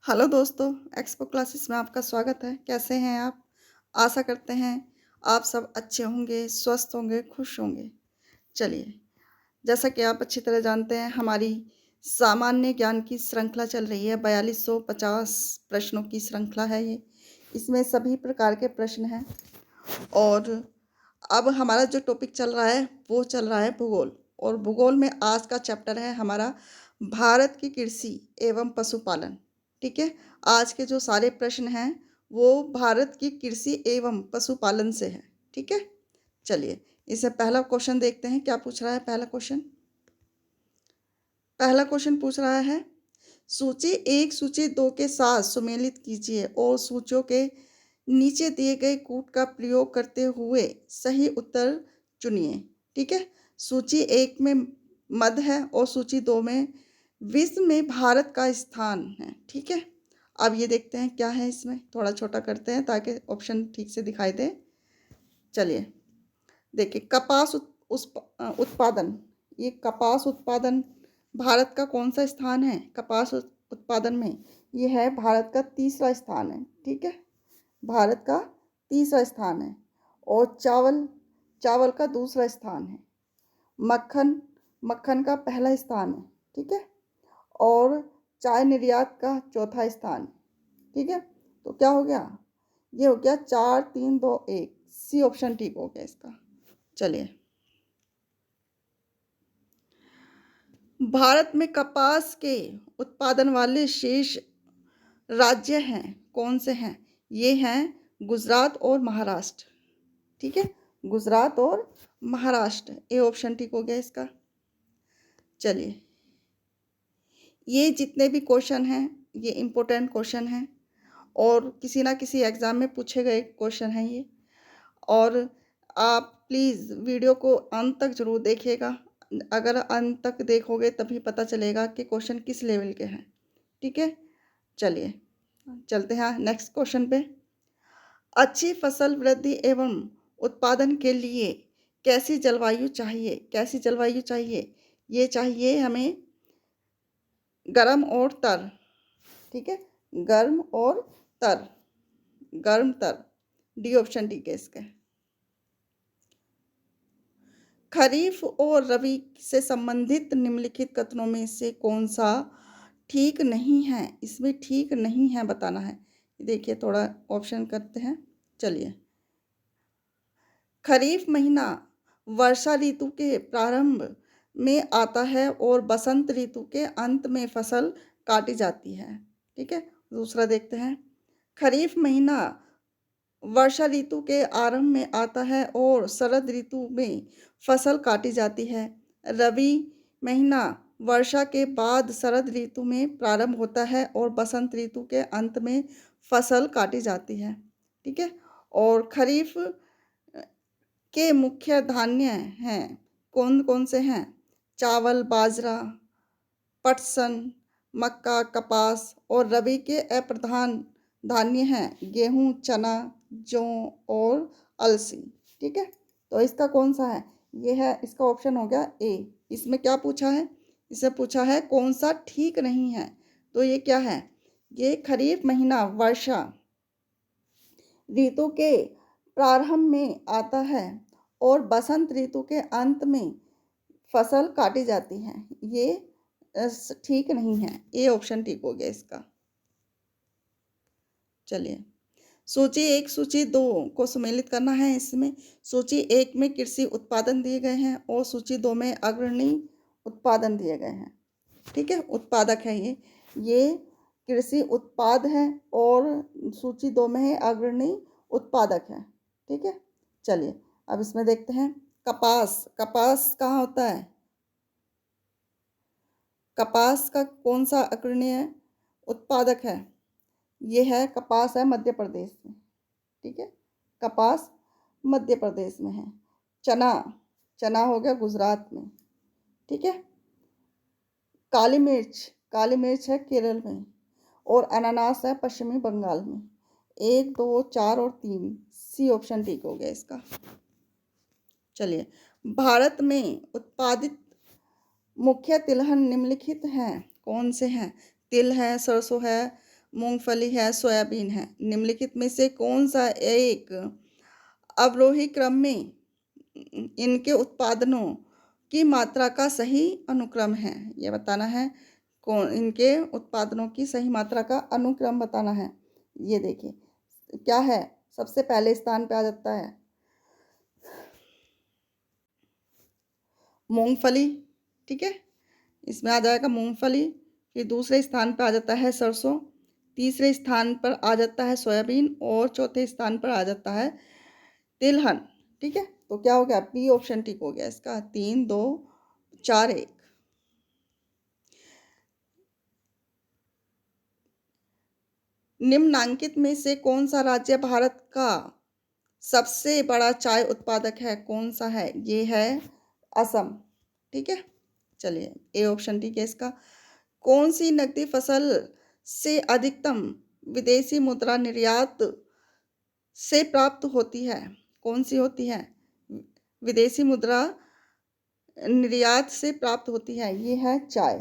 Hello दोस्तों, expo classes में आपका स्वागत है। कैसे हैं आप? आशा करते हैं आप सब अच्छे होंगे, स्वस्थ होंगे, खुश होंगे। चलिए, जैसा कि आप अच्छी तरह जानते हैं, हमारी सामान्य ज्ञान की श्रृंखला चल रही है। 4250 प्रश्नों की श्रृंखला है ये। इसमें सभी प्रकार के प्रश्न हैं और अब हमारा जो टॉपिक चल रहा है, वो चल रहा है भूगोल। और भूगोल में आज का चैप्टर है हमारा भारत की कृषि एवं पशुपालन। ठीक है, आज के जो सारे प्रश्न हैं वो भारत की कृषि एवं पशुपालन से है। ठीक है, चलिए इसे पहला क्वेश्चन देखते हैं। क्या पूछ रहा है पहला क्वेश्चन? पहला क्वेश्चन पूछ रहा है, सूची एक सूची दो के साथ सुमेलित कीजिए और सूचियों के नीचे दिए गए कूट का प्रयोग करते हुए सही उत्तर चुनिए। ठीक है, सूची एक में मध्य है और सूची दो में विश्व में भारत का स्थान है। ठीक है, अब ये देखते हैं क्या है इसमें। थोड़ा छोटा करते हैं ताकि ऑप्शन ठीक से दिखाई दे। चलिए देखिए, कपास उत्पादन, ये कपास उत्पादन भारत का कौन सा स्थान है? कपास उत्पादन में ये है भारत का तीसरा स्थान है। ठीक है, भारत का तीसरा स्थान है। और चावल, चावल का दूसरा स्थान है। मक्खन, मक्खन का पहला स्थान है। ठीक है, और चाय निर्यात का चौथा स्थान। ठीक है, तो क्या हो गया? ये हो गया 4 3 2 1, सी ऑप्शन ठीक हो गया इसका। चलिए, भारत में कपास के उत्पादन वाले शेष राज्य हैं, कौन से हैं? ये हैं गुजरात और महाराष्ट्र। ठीक है, गुजरात और महाराष्ट्र, ए ऑप्शन ठीक हो गया इसका। चलिए, ये जितने भी क्वेश्चन हैं ये इम्पोर्टेंट क्वेश्चन हैं और किसी ना किसी एग्ज़ाम में पूछे गए क्वेश्चन हैं ये। और आप प्लीज़ वीडियो को अंत तक ज़रूर देखिएगा। अगर अंत तक देखोगे तभी पता चलेगा कि क्वेश्चन किस लेवल के हैं। ठीक है, चलिए चलते हैं नेक्स्ट क्वेश्चन पे। अच्छी फसल वृद्धि एवं उत्पादन के लिए कैसी जलवायु चाहिए? कैसी जलवायु चाहिए? ये चाहिए हमें गर्म और तर। ठीक है, गर्म और तर, गर्म तर, डी ऑप्शन ठीक है इसका। खरीफ और रबी से संबंधित निम्नलिखित कथनों में से कौन सा ठीक नहीं है? इसमें ठीक नहीं है बताना है। देखिए थोड़ा ऑप्शन करते हैं। चलिए, खरीफ महीना वर्षा ऋतु के प्रारंभ में आता है और बसंत ऋतु के अंत में फसल काटी जाती है। ठीक है, दूसरा देखते हैं। खरीफ महीना वर्षा ऋतु के आरंभ में आता है और शरद ऋतु में फसल काटी जाती है। रबी महीना वर्षा के बाद शरद ऋतु में प्रारंभ होता है और बसंत ऋतु के अंत में फसल काटी जाती है। ठीक है, और खरीफ के मुख्य धान्य हैं, कौन कौन से हैं? चावल, बाजरा, पटसन, मक्का, कपास। और रबी के अप्रधान धान्य हैं गेहूं, चना, जौ और अलसी। ठीक है, तो इसका कौन सा है? ये है, इसका ऑप्शन हो गया ए। इसमें क्या पूछा है? इसे पूछा है कौन सा ठीक नहीं है। तो ये क्या है? ये खरीफ महीना वर्षा ऋतु के प्रारंभ में आता है और बसंत ऋतु के अंत में फसल काटी जाती है। ये ठीक नहीं है, ए ऑप्शन ठीक हो गया इसका। चलिए, सूची एक सूची दो को सम्मिलित करना है। इसमें सूची एक में कृषि उत्पादन दिए गए हैं और सूची दो में अग्रणी उत्पादन दिए गए हैं। ठीक है, उत्पादक है ये कृषि उत्पाद है और सूची दो में है अग्रणी उत्पादक है। ठीक है, चलिए अब इसमें देखते हैं। कपास, कपास कहाँ होता है? कपास का कौन सा अग्रणी उत्पादक है? ये है, कपास है मध्य प्रदेश में। ठीक है, कपास मध्य प्रदेश में है। चना, चना हो गया गुजरात में। ठीक है, काली मिर्च, काली मिर्च है केरल में। और अनानास है पश्चिमी बंगाल में। 1 2 4 और 3, सी ऑप्शन ठीक हो गया इसका। चलिए, भारत में उत्पादित मुख्य तिलहन निम्नलिखित हैं, कौन से हैं? तिल है, सरसों है, मूंगफली है, सोयाबीन है। निम्नलिखित में से कौन सा एक अवरोही क्रम में इनके उत्पादनों की मात्रा का सही अनुक्रम है? ये बताना है कौन इनके उत्पादनों की सही मात्रा का अनुक्रम बताना है। ये देखिए क्या है, सबसे पहले स्थान पे आ जाता है मूंगफली, ठीक है, इसमें आ जाएगा मूंगफली। फिर दूसरे स्थान पर आ जाता है सरसों, तीसरे स्थान पर आ जाता है सोयाबीन और चौथे स्थान पर आ जाता है तिलहन, ठीक है। तो क्या हो गया, बी ऑप्शन ठीक हो गया इसका। 3 2 4 1। निम्नांकित में से कौन सा राज्य भारत का सबसे बड़ा चाय उत्पादक है? कौन सा है? ये है असम, ठीक है। चलिए ए ऑप्शन ठीक है इसका। कौन सी नकदी फसल से अधिकतम विदेशी मुद्रा निर्यात से प्राप्त होती है? कौन सी होती है विदेशी मुद्रा निर्यात से प्राप्त होती है? ये है चाय,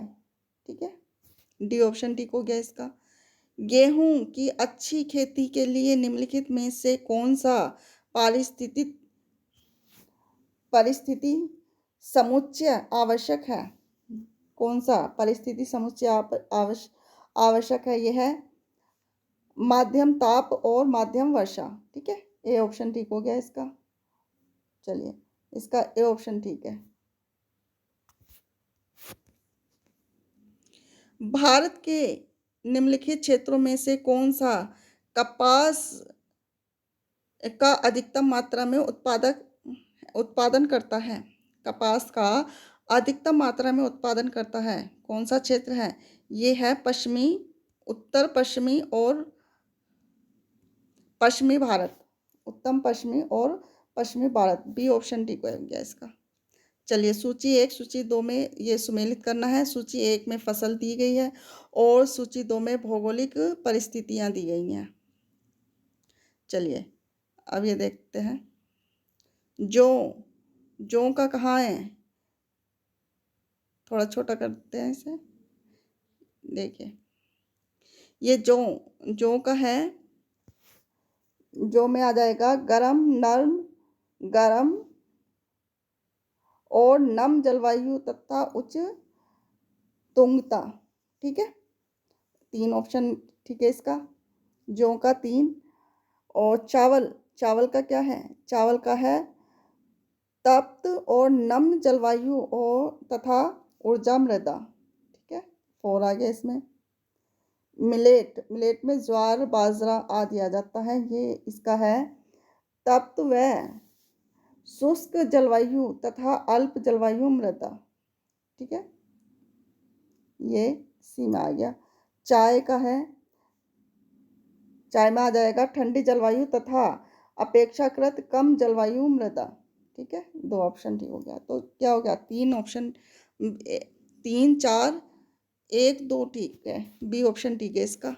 ठीक है। डी ऑप्शन ठीक हो गया इसका। गेहूं की अच्छी खेती के लिए निम्नलिखित में से कौन सा परिस्थिति समुच्चय आवश्यक है? कौन सा परिस्थिति समुच्चय आवश्यक है? यह है माध्यम ताप और माध्यम वर्षा, ठीक है। ए ऑप्शन ठीक हो गया इसका। चलिए इसका ए ऑप्शन ठीक है। भारत के निम्नलिखित क्षेत्रों में से कौन सा कपास का अधिकतम मात्रा में उत्पादन करता है? कपास का अधिकतम मात्रा में उत्पादन करता है कौन सा क्षेत्र है? ये है पश्चिमी, उत्तर पश्चिमी और पश्चिमी भारत, उत्तम पश्चिमी और पश्चिमी भारत। बी ऑप्शन ठीक हो गया इसका। चलिए सूची 1 सूची 2 में ये सुमेलित करना है। सूची 1 में फसल दी गई है और सूची 2 में भौगोलिक परिस्थितियां दी गई हैं। चलिए अब ये देखते हैं जौ का कहाँ है, थोड़ा छोटा करते हैं इसे। देखिए ये जौ का है, जौ में आ जाएगा गरम, नर्म, गरम और नम जलवायु तथा उच्च तुंगता, ठीक है। 3 ऑप्शन ठीक है इसका, जौ का 3। और चावल का क्या है? चावल का है तप्त और नम्य जलवायु और तथा ऊर्जा मृदा, ठीक है। 4 आ गया इसमें। मिलेट में ज्वार, बाजरा आदि आ जाता है। ये इसका है तप्त व शुष्क जलवायु तथा अल्प जलवायु मृदा, ठीक है। ये सी में आ गया। चाय का है, चाय में आ जाएगा ठंडी जलवायु तथा अपेक्षाकृत कम जलवायु मृदा, ठीक है। 2 ऑप्शन ठीक हो गया। तो क्या हो गया, 3 ऑप्शन 3 4 1 2 ठीक है। बी ऑप्शन ठीक है इसका।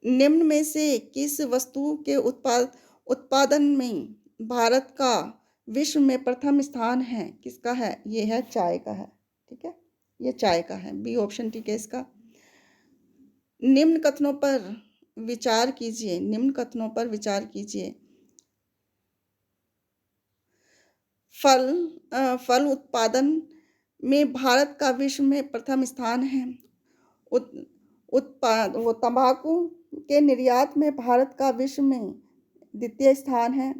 निम्न में से किस वस्तु के उत्पादन में भारत का विश्व में प्रथम स्थान है? किसका है? ये है चाय का है, ठीक है। ये चाय का है। बी ऑप्शन ठीक है इसका। निम्न कथनों पर विचार कीजिए, निम्न कथनों पर विचार कीजिए। फल उत्पादन में भारत का विश्व में प्रथम स्थान है। तंबाकू के निर्यात में भारत का विश्व में द्वितीय स्थान है।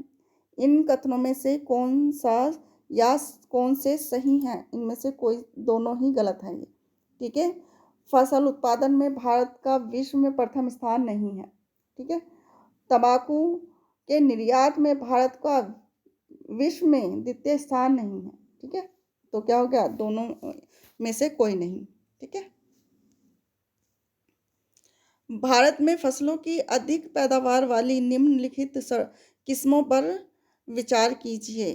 इन कथनों में से कौन सा या कौन से सही हैं? इनमें से कोई दोनों ही गलत हैं ये, ठीक है। फसल उत्पादन में भारत का विश्व में प्रथम स्थान नहीं है, ठीक है। तंबाकू के निर्यात में भारत का विश्व में द्वितीय स्थान नहीं है, ठीक है। तो क्या हो गया, दोनों में से कोई नहीं, ठीक है। भारत में फसलों की अधिक पैदावार वाली निम्नलिखित किस्मों पर विचार कीजिए।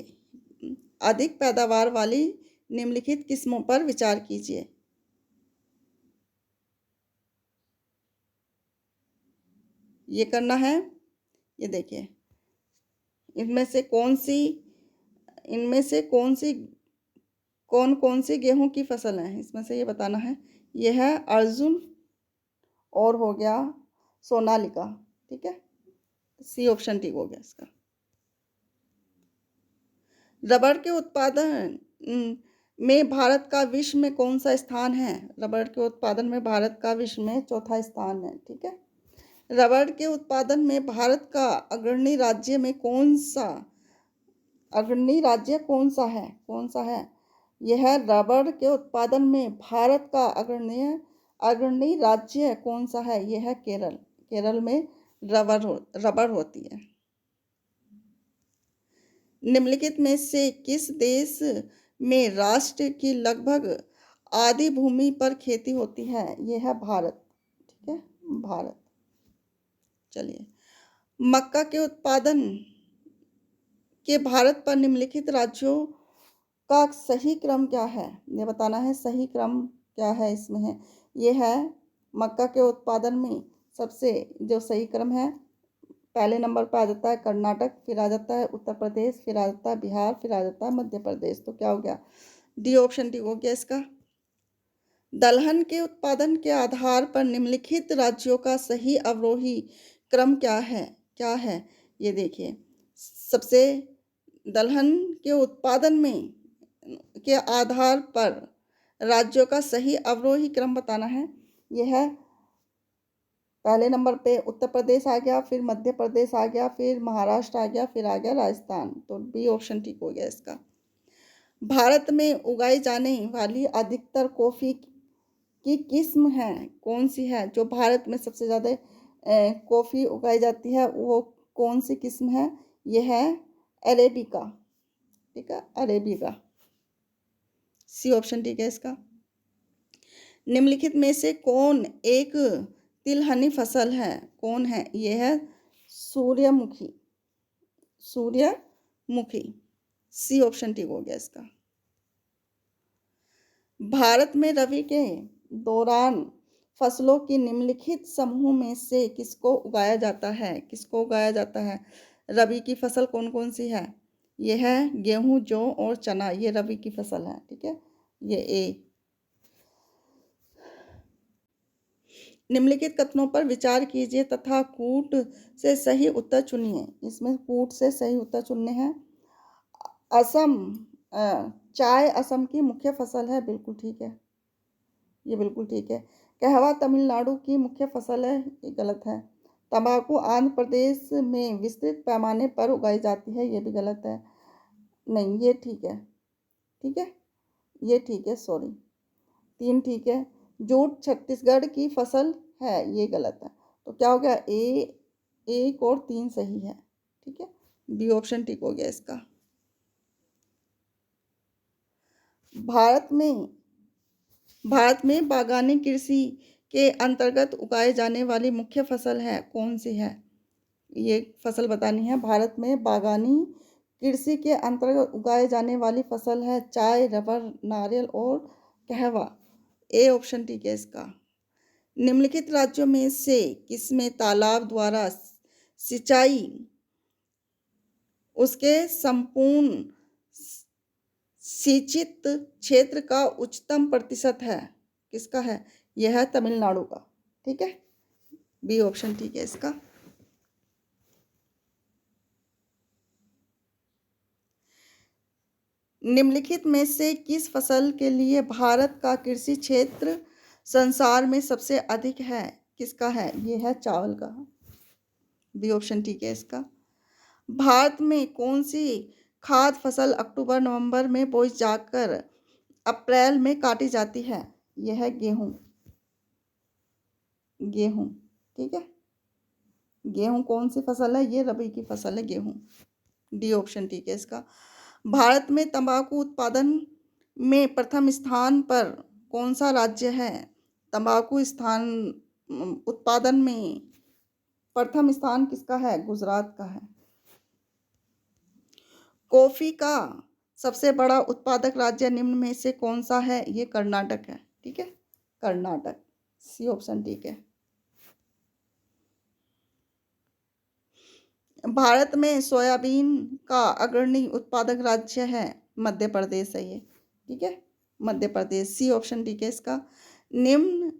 अधिक पैदावार वाली निम्नलिखित किस्मों पर विचार कीजिए। ये करना है, ये देखिए इनमें से कौन सी कौन कौन सी गेहूं की फसल है, इसमें से ये बताना है। ये है अर्जुन और हो गया सोनालिका। ठीक है, सी ऑप्शन ठीक हो गया इसका। रबड़ के उत्पादन में भारत का विश्व में कौन सा स्थान है? रबड़ के उत्पादन में भारत का विश्व में चौथा स्थान है। ठीक है, रबड़ के उत्पादन में भारत का अग्रणी राज्य में कौन सा अग्रणी राज्य कौन सा है? कौन सा है? यह है रबड़ के उत्पादन में भारत का अग्रणी राज्य कौन सा है? यह है केरल। केरल में रबड़ होती है। निम्नलिखित में से किस देश में राष्ट्र की लगभग आधी भूमि पर खेती होती है? यह है भारत। ठीक है, भारत। चलिए, मक्का के उत्पादन के भारत पर निम्नलिखित राज्यों का सही क्रम क्या है? ये बताना है सही क्रम क्या है इसमें है। ये है मक्का के उत्पादन में सबसे जो सही क्रम है, पहले नंबर पर आ जाता है कर्नाटक, फिर आ जाता है उत्तर प्रदेश, फिर आ जाता है बिहार, फिर आ जाता है मध्य प्रदेश। तो क्या हो गया? डी ऑप्शन ठीक हो गया इसका। दलहन के उत्पादन के आधार पर निम्नलिखित राज्यों का सही अवरोही क्रम क्या है? क्या है ये देखिए। सबसे दलहन के उत्पादन में के आधार पर राज्यों का सही अवरोही क्रम बताना है। यह है पहले नंबर पे उत्तर प्रदेश आ गया, फिर मध्य प्रदेश आ गया, फिर महाराष्ट्र आ गया, फिर आ गया राजस्थान। तो बी ऑप्शन ठीक हो गया इसका। भारत में उगाई जाने वाली अधिकतर कॉफ़ी की किस्म है कौन सी है? जो भारत में सबसे ज़्यादा कॉफ़ी उगाई जाती है वो कौन सी किस्म है? यह है अरेबिका। ठीक है, अरेबिका। सी ऑप्शन ठीक है इसका। निम्नलिखित में से कौन एक तिलहनी फसल है? कौन है? यह है सूर्यमुखी। सूर्यमुखी। सी ऑप्शन ठीक हो गया इसका। भारत में रबी के दौरान फसलों की निम्नलिखित समूह में से किसको उगाया जाता है? किसको उगाया जाता है? रबी की फसल कौन कौन सी है? यह है गेहूं, जौ और चना। ये रबी की फसल है। ठीक है, ये ए। निम्नलिखित कथनों पर विचार कीजिए तथा कूट से सही उत्तर चुनिए। इसमें कूट से सही उत्तर चुनने हैं। असम चाय असम की मुख्य फसल है। बिल्कुल ठीक है, ये बिल्कुल ठीक है। कहवा तमिलनाडु की मुख्य फसल है। ये गलत है। तंबाकू आंध्र प्रदेश में विस्तृत पैमाने पर उगाई जाती है। ये भी गलत है। नहीं, ये ठीक है। ठीक है, ये ठीक है, सॉरी। 3 ठीक है। जूट छत्तीसगढ़ की फसल है। ये गलत है। तो क्या हो गया? ए 1 और 3 सही है। ठीक है, बी ऑप्शन ठीक हो गया इसका। भारत में बागानी कृषि के अंतर्गत उगाए जाने वाली मुख्य फसल है कौन सी है? ये फसल बतानी है। भारत में बागानी कृषि के अंतर्गत उगाए जाने वाली फसल है चाय, रबर, नारियल और कहवा। ए ऑप्शन ठीक है इसका। निम्नलिखित राज्यों में से किसमें तालाब द्वारा सिंचाई उसके संपूर्ण सिंचित क्षेत्र का उच्चतम प्रतिशत है? किसका है? यह है तमिलनाडु का। ठीक है, बी ऑप्शन ठीक है इसका। निम्नलिखित में से किस फसल के लिए भारत का कृषि क्षेत्र संसार में सबसे अधिक है? किसका है? यह है चावल का। बी ऑप्शन ठीक है इसका। भारत में कौन सी खाद्य फसल अक्टूबर नवंबर में बोई जाकर अप्रैल में काटी जाती है? यह है गेहूं। गेहूं। ठीक है, गेहूं कौन सी फसल है? ये रबी की फसल है गेहूं। डी ऑप्शन ठीक है इसका। भारत में तंबाकू उत्पादन में प्रथम स्थान पर कौन सा राज्य है? तंबाकू उत्पादन में प्रथम स्थान किसका है? गुजरात का है। कॉफी का सबसे बड़ा उत्पादक राज्य निम्न में से कौन सा है? ये कर्नाटक है। ठीक है, कर्नाटक। सी ऑप्शन ठीक है। भारत में सोयाबीन का अग्रणी उत्पादक राज्य है मध्य प्रदेश है। ये ठीक है, मध्य प्रदेश। सी ऑप्शन ठीक है इसका। निम्न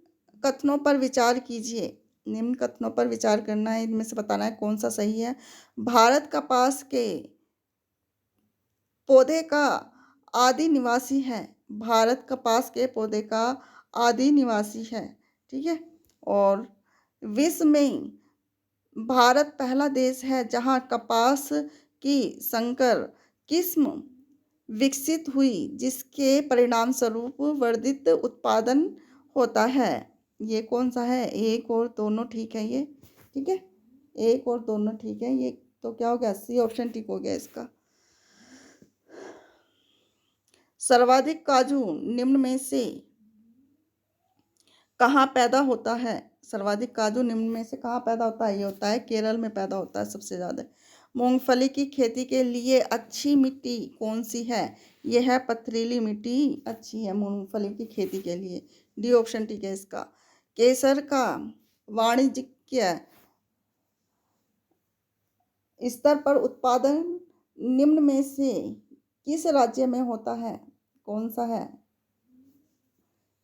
कथनों पर विचार कीजिए। निम्न कथनों पर विचार करना है, इनमें से बताना है कौन सा सही है। भारत कपास के पौधे का आदि निवासी है। भारत कपास के पौधे का आदि निवासी है, ठीक है। और विश्व में भारत पहला देश है जहां कपास की संकर किस्म विकसित हुई, जिसके परिणाम स्वरूप वर्धित उत्पादन होता है। ये कौन सा है? एक और दोनों ठीक है ये, ठीक है, एक और दोनों ठीक है। ये तो क्या हो गया? सी ऑप्शन ठीक हो गया इसका। सर्वाधिक काजू निम्न में से कहाँ पैदा होता है? सर्वाधिक काजू निम्न में से कहाँ पैदा होता है? ये होता है केरल में पैदा होता है सबसे ज़्यादा। मूंगफली की खेती के लिए अच्छी मिट्टी कौन सी है? यह है पथरीली मिट्टी अच्छी है मूंगफली की खेती के लिए। डी ऑप्शन ठीक है इसका। केसर का वाणिज्यिक स्तर पर उत्पादन निम्न में से किस राज्य में होता है? कौन सा है?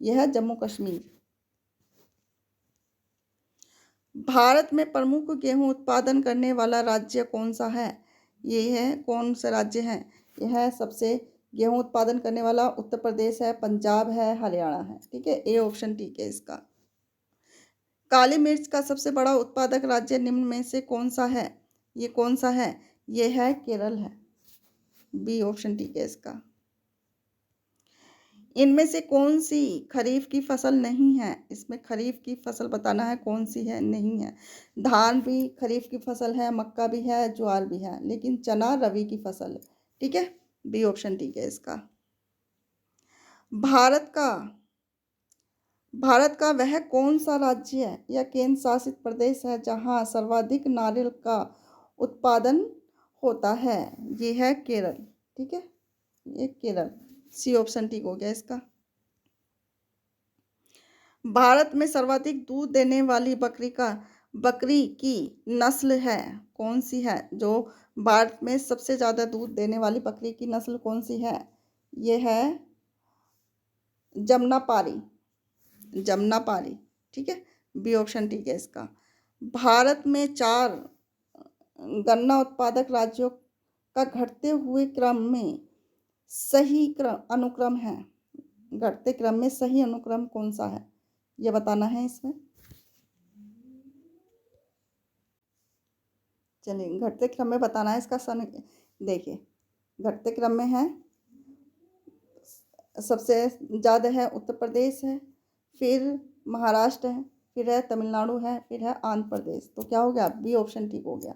यह है जम्मू कश्मीर। भारत में प्रमुख गेहूं उत्पादन करने वाला राज्य कौन सा है? ये है कौन सा राज्य है? यह है सबसे गेहूं उत्पादन करने वाला उत्तर प्रदेश है, पंजाब है, हरियाणा है, ठीक है। ए ऑप्शन ठीक है इसका। काली मिर्च का सबसे बड़ा उत्पादक राज्य निम्न में से कौन सा है? ये कौन सा है? ये है केरल है। बी ऑप्शन ठीक है इसका। इनमें से कौन सी खरीफ की फसल नहीं है? इसमें खरीफ की फसल बताना है कौन सी है, नहीं है। धान भी खरीफ की फसल है, मक्का भी है, ज्वार भी है, लेकिन चना रबी की फसल है, ठीक है। बी ऑप्शन ठीक है इसका। भारत का वह कौन सा राज्य है या केंद्र शासित प्रदेश है जहां सर्वाधिक नारियल का उत्पादन होता है? ये है केरल, ठीक है, ये केरल। सी ऑप्शन ठीक हो गया इसका। भारत में सर्वाधिक दूध देने वाली बकरी की नस्ल है कौन सी है? जो भारत में सबसे ज़्यादा दूध देने वाली बकरी की नस्ल कौन सी है? ये है जमनापारी, ठीक है। बी ऑप्शन ठीक है इसका। भारत में 4 गन्ना उत्पादक राज्यों का घटते हुए क्रम में सही अनुक्रम है। घटते क्रम में सही अनुक्रम कौन सा है? ये बताना है इसमें। चलिए, घटते क्रम में बताना है इसका सन। देखिए, घटते क्रम में है, सबसे ज़्यादा है उत्तर प्रदेश है, फिर महाराष्ट्र है, फिर है तमिलनाडु है, फिर है आंध्र प्रदेश। तो क्या हो गया? बी ऑप्शन ठीक हो गया,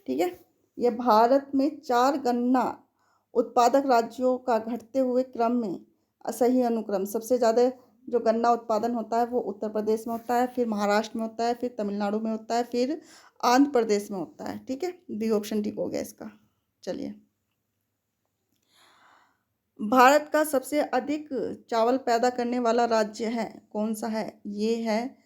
ठीक है। ये भारत में 4 गन्ना उत्पादक राज्यों का घटते हुए क्रम में सही अनुक्रम, सबसे ज़्यादा जो गन्ना उत्पादन होता है वो उत्तर प्रदेश में होता है, फिर महाराष्ट्र में होता है, फिर तमिलनाडु में होता है, फिर आंध्र प्रदेश में होता है, ठीक है। बी ऑप्शन ठीक हो गया इसका। चलिए, भारत का सबसे अधिक चावल पैदा करने वाला राज्य है कौन सा है? ये है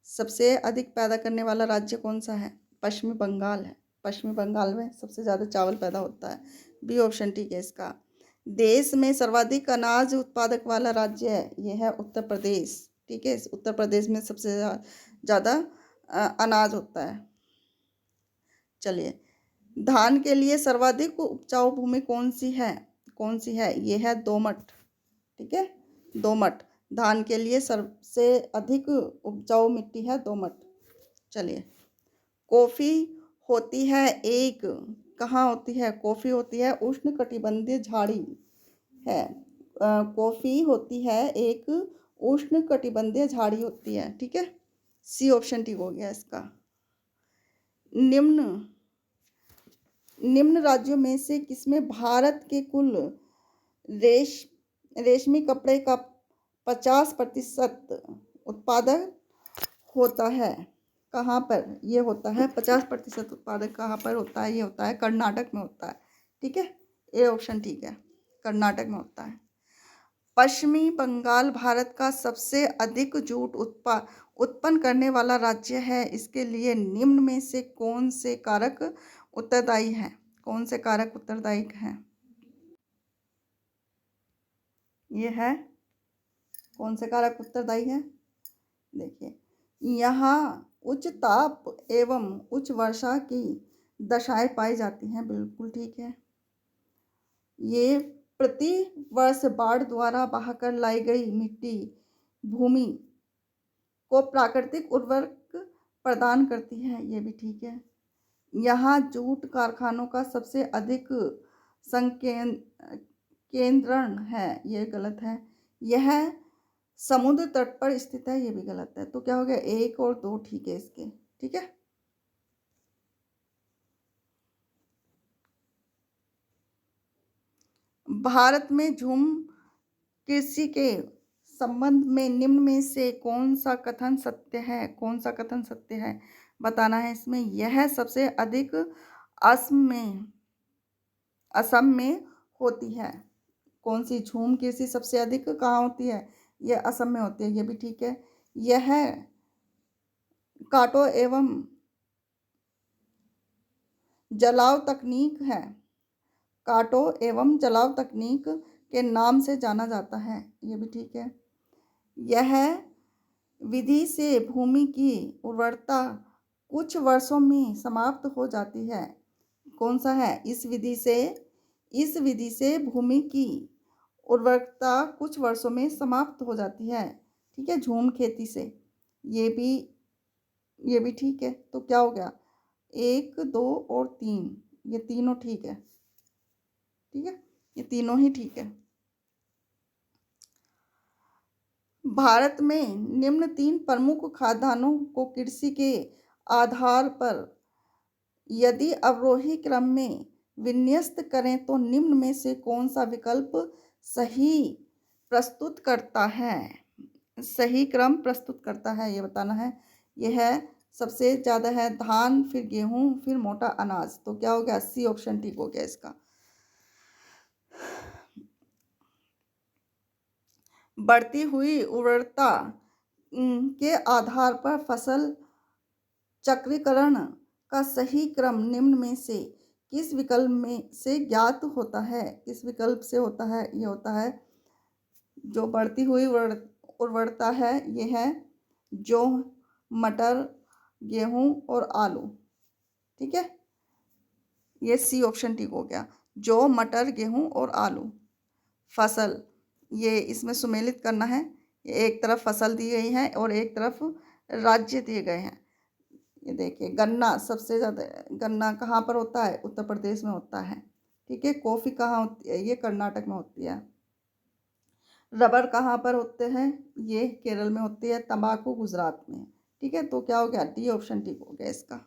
सबसे अधिक पैदा करने वाला राज्य कौन सा है? पश्चिमी बंगाल है। पश्चिमी बंगाल में सबसे ज़्यादा चावल पैदा होता है। बी ऑप्शन ठीक है इसका। देश में सर्वाधिक अनाज उत्पादक वाला राज्य है, यह है उत्तर प्रदेश, ठीक है। उत्तर प्रदेश में सबसे ज़्यादा अनाज होता है। चलिए, धान के लिए सर्वाधिक उपजाऊ भूमि कौन सी है? कौन सी है? ये है दोमट, ठीक है, दोमट। धान के लिए सबसे अधिक उपजाऊ मिट्टी है दोमट। चलिए, कॉफ़ी होती है एक, कहाँ होती है? कॉफ़ी होती है उष्णकटिबंधीय झाड़ी है। कॉफ़ी होती है एक उष्णकटिबंधीय झाड़ी होती है, ठीक है। सी ऑप्शन ठीक हो गया इसका। निम्न राज्यों में से किसमें भारत के कुल रेशमी कपड़े का 50% उत्पादन होता है? कहाँ पर ये होता है? 50% उत्पादन कहाँ पर होता है? ये होता है कर्नाटक में होता है, ठीक है। ए ऑप्शन ठीक है, कर्नाटक में होता है। पश्चिमी बंगाल भारत का सबसे अधिक जूट उत्पन्न करने वाला राज्य है। इसके लिए निम्न में से कौन से कारक उत्तरदायी हैं? कौन से कारक उत्तरदायी हैं? ये है कौन से कारक उत्तरदायी है? देखिए, यहाँ उच्च ताप एवं उच्च वर्षा की दशाएं पाई जाती हैं, बिल्कुल ठीक है। ये प्रति वर्ष बाढ़ द्वारा बहाकर लाई गई मिट्टी भूमि को प्राकृतिक उर्वरक प्रदान करती है, ये भी ठीक है। यहाँ जूट कारखानों का सबसे अधिक संकेंद्रण है, ये गलत है। यह समुद्र तट पर स्थित है, ये भी गलत है। तो क्या हो गया, 1 और 2 ठीक है इसके, ठीक है। भारत में झूम कृषि के संबंध में निम्न में से कौन सा कथन सत्य है? कौन सा कथन सत्य है बताना है इसमें। यह सबसे अधिक असम में होती है। कौन सी झूम कृषि सबसे अधिक कहाँ होती है? यह असम में होती है, ये भी ठीक है। यह काटो एवं जलाव तकनीक है, काटो एवं जलाव तकनीक के नाम से जाना जाता है, ये भी ठीक है। यह विधि से भूमि की उर्वरता कुछ वर्षों में समाप्त हो जाती है। कौन सा है? इस विधि से भूमि की उर्वरकता कुछ वर्षों में समाप्त हो जाती है, ठीक है, झूम खेती से। ये भी ठीक है। तो क्या हो गया, 1, 2 और 3, ये तीनों ठीक है, ठीक है, ये तीनों ही ठीक है। भारत में निम्न 3 प्रमुख खाद्यान्नों को कृषि के आधार पर यदि अवरोही क्रम में विन्यस्त करें तो निम्न में से कौन सा विकल्प सही प्रस्तुत करता है? सही क्रम प्रस्तुत करता है, ये बताना है। यह है सबसे ज़्यादा है धान, फिर गेहूं, फिर मोटा अनाज। तो क्या हो गया, सी ऑप्शन ठीक हो गया इसका। बढ़ती हुई उर्वरता के आधार पर फसल चक्रीकरण का सही क्रम निम्न में से किस विकल्प में से ज्ञात होता है? किस विकल्प से होता है? ये होता है जो बढ़ती हुई उर्वरता है, ये है जौ, मटर, गेहूं और आलू, ठीक है। ये सी ऑप्शन ठीक हो गया, जौ, मटर, गेहूं और आलू। फसल, ये इसमें सुमेलित करना है। ये एक तरफ फसल दी गई है और एक तरफ राज्य दिए गए हैं। ये देखिए, गन्ना सबसे ज़्यादा, गन्ना कहाँ पर होता है? उत्तर प्रदेश में होता है, ठीक है। कॉफ़ी कहाँ होती है? ये कर्नाटक में होती है। रबर कहाँ पर होते हैं? ये केरल में होती है। तंबाकू गुजरात में, ठीक है। तो क्या हो गया, डी ऑप्शन ठीक हो गया इसका।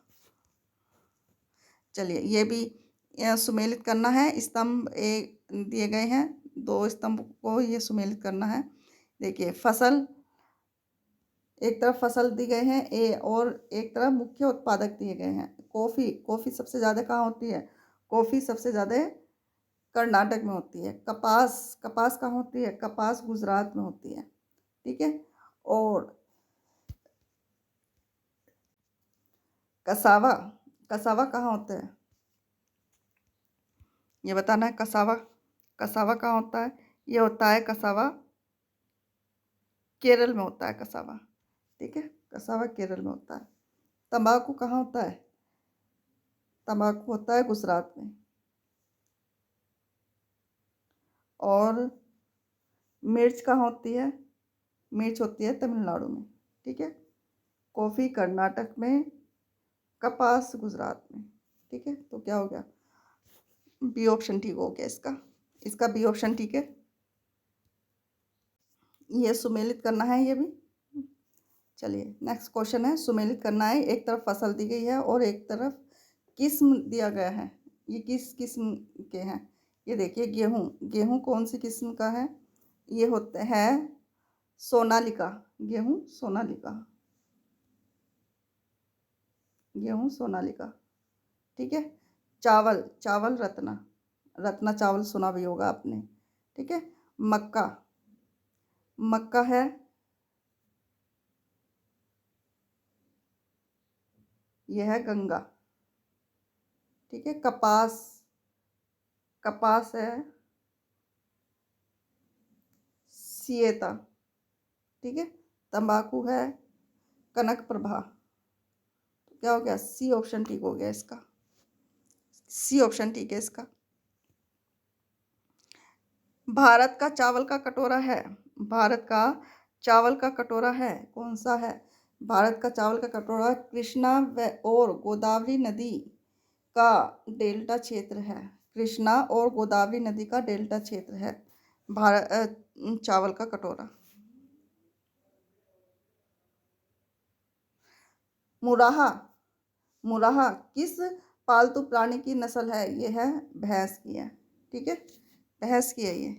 चलिए, ये भी सुमेलित करना है। स्तंभ एक दिए गए हैं, 2 स्तंभ को ये सुमेलित करना है। देखिए, फसल, एक तरफ फसल दी गए हैं ए, और एक तरफ मुख्य उत्पादक दिए गए हैं। कॉफ़ी सबसे ज़्यादा कहाँ होती है? कॉफ़ी सबसे ज़्यादा कर्नाटक में होती है। कपास कहाँ होती है? कपास गुजरात में होती है, ठीक है। और कसावा, कसावा कहाँ होता है? ये बताना है। कसावा कहाँ होता है? ये होता है कसावा केरल में होता है, कसावा, ठीक है। कसावा केरल में होता है। तंबाकू कहाँ होता है? तंबाकू होता है गुजरात में। और मिर्च कहाँ होती है? मिर्च होती है तमिलनाडु में, ठीक है। कॉफ़ी कर्नाटक में, कपास गुजरात में, ठीक है। तो क्या हो गया, बी ऑप्शन ठीक हो गया इसका बी ऑप्शन ठीक है। ये सुमेलित करना है ये भी। चलिए, नेक्स्ट क्वेश्चन है, सुमेलित करना है। एक तरफ फसल दी गई है और एक तरफ किस्म दिया गया है। ये किस किस्म के हैं? ये देखिए, गेहूं कौन सी किस्म का है? ये होता है सोनालिका, गेहूं सोनालिका, ठीक है। चावल रत्ना चावल सुना भी होगा आपने, ठीक है। मक्का है, यह है गंगा, ठीक है। कपास है, सिएता, ठीक है। तंबाकू है कनक प्रभा। तो क्या हो गया, सी ऑप्शन ठीक हो गया इसका, सी ऑप्शन ठीक है इसका। भारत का चावल का कटोरा है, भारत का चावल का कटोरा है, कौन सा है? भारत का चावल का कटोरा कृष्णा व और गोदावरी नदी का डेल्टा क्षेत्र है, कृष्णा और गोदावरी नदी का डेल्टा क्षेत्र है भारत चावल का कटोरा। मुराहा, मुराहा किस पालतू प्राणी की नस्ल है? ये है भैंस की है, ठीक है, भैंस की है ये।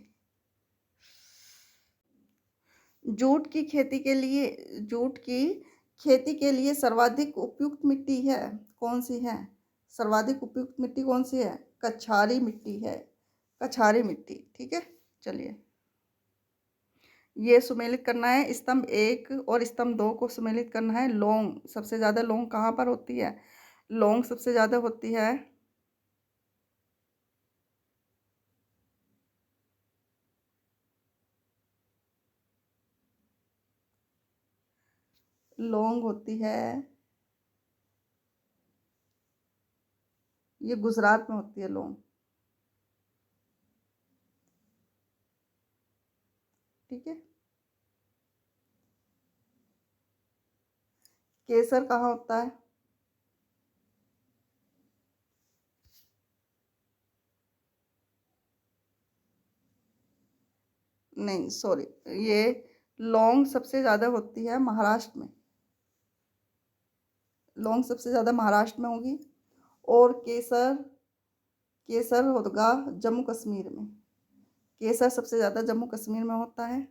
जूट की खेती के लिए, जूट की खेती के लिए सर्वाधिक उपयुक्त मिट्टी है, कौन सी है? सर्वाधिक उपयुक्त मिट्टी कौन सी है? कछारी मिट्टी है, कछारी मिट्टी, ठीक है। चलिए, ये सुमेलित करना है, स्तंभ 1 और स्तंभ 2 को सुमेलित करना है। लौंग, सबसे ज़्यादा लौंग कहाँ पर होती है? लौंग सबसे ज़्यादा होती है लौंग होती है, ये गुजरात में होती है लौंग, ठीक है। केसर कहाँ होता है? नहीं सॉरी, ये लौंग सबसे ज़्यादा होती है महाराष्ट्र में, लौंग सबसे ज़्यादा महाराष्ट्र में होगी। और केसर, केसर होगा जम्मू कश्मीर में, केसर सबसे ज़्यादा जम्मू कश्मीर में होता है।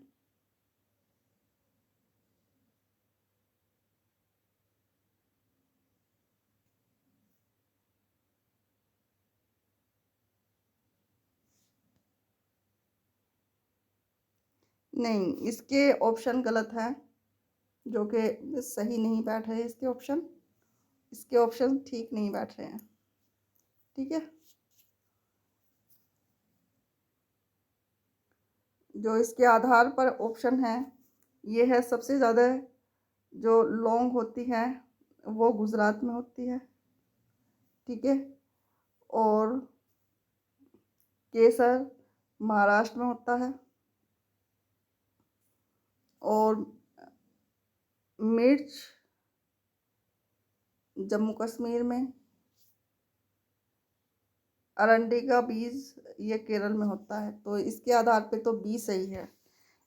नहीं, इसके ऑप्शन गलत है, जो कि सही नहीं बैठ रहे इसके ऑप्शन, इसके ऑप्शन ठीक नहीं बैठ रहे हैं, ठीक है। जो इसके आधार पर ऑप्शन है ये है, सबसे ज़्यादा जो लौंग होती है वो गुजरात में होती है, ठीक है। और केसर महाराष्ट्र में होता है। और मिर्च जम्मू कश्मीर में। अरंडी का बीज ये केरल में होता है। तो इसके आधार पे तो बी सही है,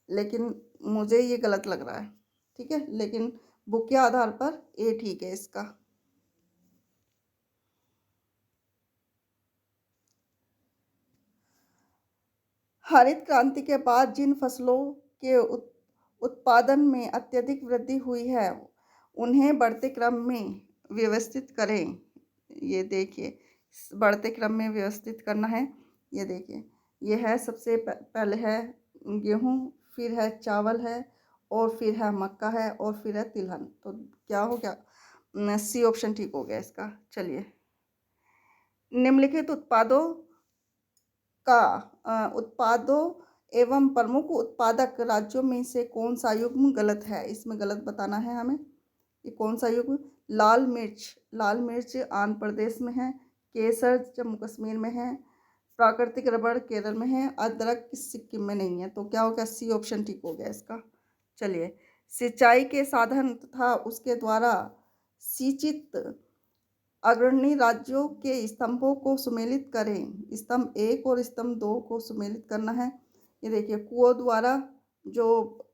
लेकिन मुझे ये गलत लग रहा है, ठीक है। लेकिन बुक के आधार पर ए ठीक है इसका। हरित क्रांति के बाद जिन फसलों के उत्पादन में अत्यधिक वृद्धि हुई है उन्हें बढ़ते क्रम में व्यवस्थित करें। ये देखिए, बढ़ते क्रम में व्यवस्थित करना है। ये देखिए, ये है सबसे पहले है गेहूँ, फिर है चावल है, और फिर है मक्का है, और फिर है तिलहन। तो क्या हो गया, सी ऑप्शन ठीक हो गया इसका। चलिए, निम्नलिखित उत्पादों का उत्पादों एवं प्रमुख उत्पादक राज्यों में से कौन सा युग्म गलत है? इसमें गलत बताना है हमें। ये कौन सा युग्म? लाल मिर्च, लाल मिर्च आंध्र प्रदेश में है, केसर जम्मू कश्मीर में है, प्राकृतिक रबड़ केरल में है, अदरक सिक्किम में नहीं है। तो क्या हो गया, सी ऑप्शन ठीक हो गया इसका। चलिए, सिंचाई के साधन तथा उसके द्वारा सिंचित अग्रणी राज्यों के स्तंभों को सुमेलित करें। स्तंभ 1 और स्तंभ 2 को सुमेलित करना है। ये देखिए, कुओं द्वारा जो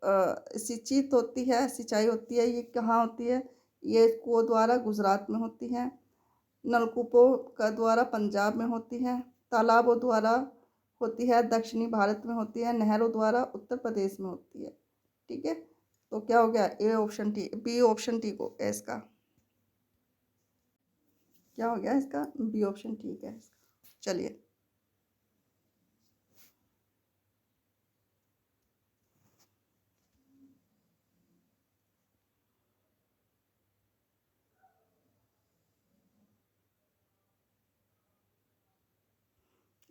सिंचित होती है, सिंचाई होती है, ये कहाँ होती है? ये कुओं द्वारा गुजरात में होती है, नलकूपों का द्वारा पंजाब में होती है, तालाबों द्वारा होती है दक्षिणी भारत में होती है, नहरों द्वारा उत्तर प्रदेश में होती है, ठीक है। तो क्या हो गया, ए ऑप्शन ठीक, बी ऑप्शन ठीक हो गया इसका। क्या हो गया इसका, बी ऑप्शन ठीक है इसका। चलिए,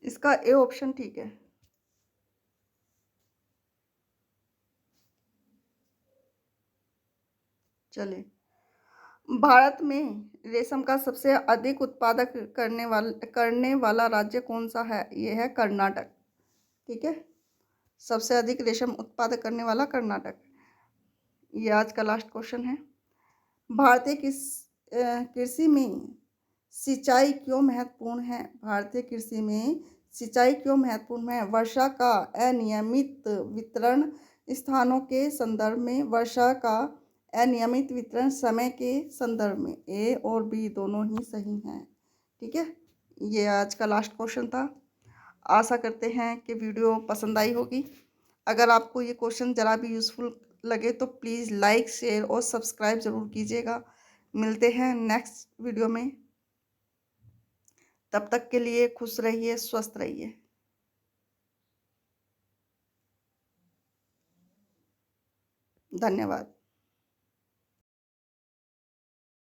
इसका ए ऑप्शन ठीक है। चलिए, भारत में रेशम का सबसे अधिक उत्पादक करने वाला राज्य कौन सा है? ये है कर्नाटक। ठीक है, सबसे अधिक रेशम उत्पादक करने वाला कर्नाटक। ये आज का लास्ट क्वेश्चन है। भारतीय कृषि में सिंचाई क्यों महत्वपूर्ण है? भारतीय कृषि में सिंचाई क्यों महत्वपूर्ण है? वर्षा का अनियमित वितरण, स्थानों के संदर्भ में, वर्षा का अनियमित वितरण, समय के संदर्भ में। ए और बी दोनों ही सही हैं। ठीक है, ये आज का लास्ट क्वेश्चन था। आशा करते हैं कि वीडियो पसंद आई होगी। अगर आपको ये क्वेश्चन ज़रा भी यूज़फुल लगे तो प्लीज़ लाइक, शेयर और सब्सक्राइब ज़रूर कीजिएगा। मिलते हैं नेक्स्ट वीडियो में। तब तक के लिए खुश रहिए, स्वस्थ रहिए। धन्यवाद।